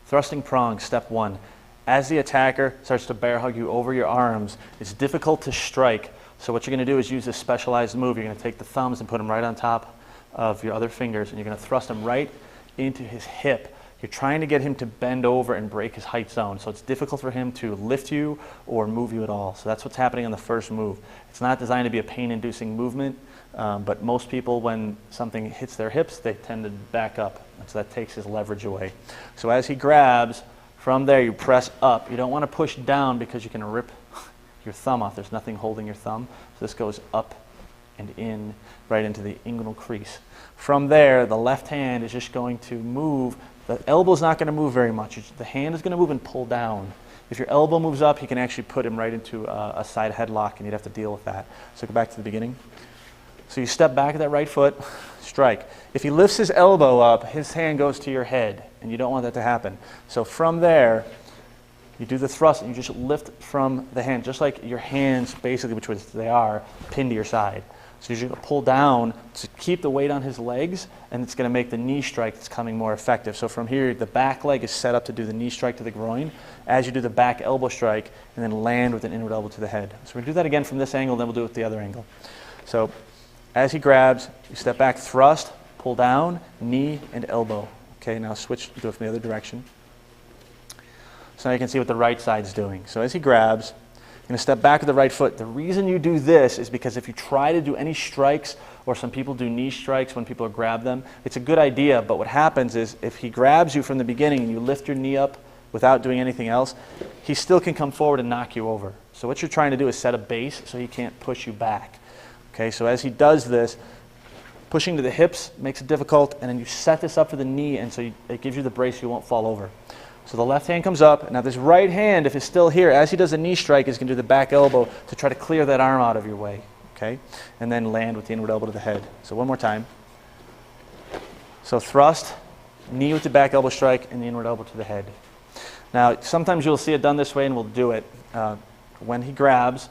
Thrusting prongs, step one. As the attacker starts to bear hug you over your arms, it's difficult to strike. So what you're going to do is use this specialized move. You're going to take the thumbs and put them right on top of your other fingers, and you're going to thrust them right into his hip. You're trying to get him to bend over and break his height zone. So it's difficult for him to lift you or move you at all. So that's what's happening on the first move. It's not designed to be a pain-inducing movement, but most people, when something hits their hips, they tend to back up. And so that takes his leverage away. So as he grabs, from there you press up. You don't want to push down because you can rip your thumb off. There's nothing holding your thumb. So this goes up and in, right into the inguinal crease. From there, the left hand is just going to move. The elbow's not going to move very much. The hand is going to move and pull down. If your elbow moves up, he can actually put him right into a side headlock, and you'd have to deal with that. So go back to the beginning. So you step back at that right foot, strike. If he lifts his elbow up, his hand goes to your head, and you don't want that to happen. So from there, you do the thrust, and you just lift from the hand, just like your hands, basically, which they are, pinned to your side. So you're going to pull down to keep the weight on his legs, and it's going to make the knee strike that's coming more effective. So from here, the back leg is set up to do the knee strike to the groin as you do the back elbow strike, and then land with an inward elbow to the head. So we're going to do that again from this angle, then we'll do it with the other angle. So as he grabs, you step back, thrust, pull down, knee, and elbow. Okay, now switch, do it from the other direction. So now you can see what the right side's doing. So as he grabs, you're going to step back with the right foot. The reason you do this is because if you try to do any strikes, or some people do knee strikes when people grab them, it's a good idea, but what happens is if he grabs you from the beginning and you lift your knee up without doing anything else, he still can come forward and knock you over. So what you're trying to do is set a base so he can't push you back. Okay, so as he does this, pushing to the hips makes it difficult, and then you set this up for the knee, and so it gives you the brace, you won't fall over. So the left hand comes up. Now this right hand, if it's still here, as he does a knee strike, is going to do the back elbow to try to clear that arm out of your way. Okay? And then land with the inward elbow to the head. So one more time. So thrust, knee with the back elbow strike, and the inward elbow to the head. Now sometimes you'll see it done this way, and we'll do it. When he grabs,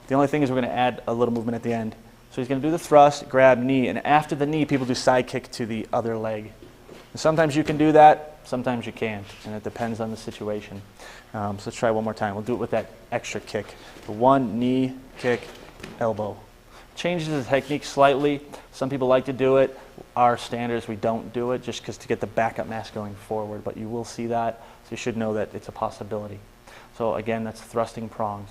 the only thing is we're going to add a little movement at the end. So he's going to do the thrust, grab, knee, and after the knee, people do side kick to the other leg. And sometimes you can do that. Sometimes you can't, and it depends on the situation. So let's try one more time. We'll do it with that extra kick. The one, knee, kick, elbow. Changes the technique slightly. Some people like to do it. Our standards, we don't do it just because to get the backup mass going forward, but you will see that, so you should know that it's a possibility. So again, that's thrusting prongs.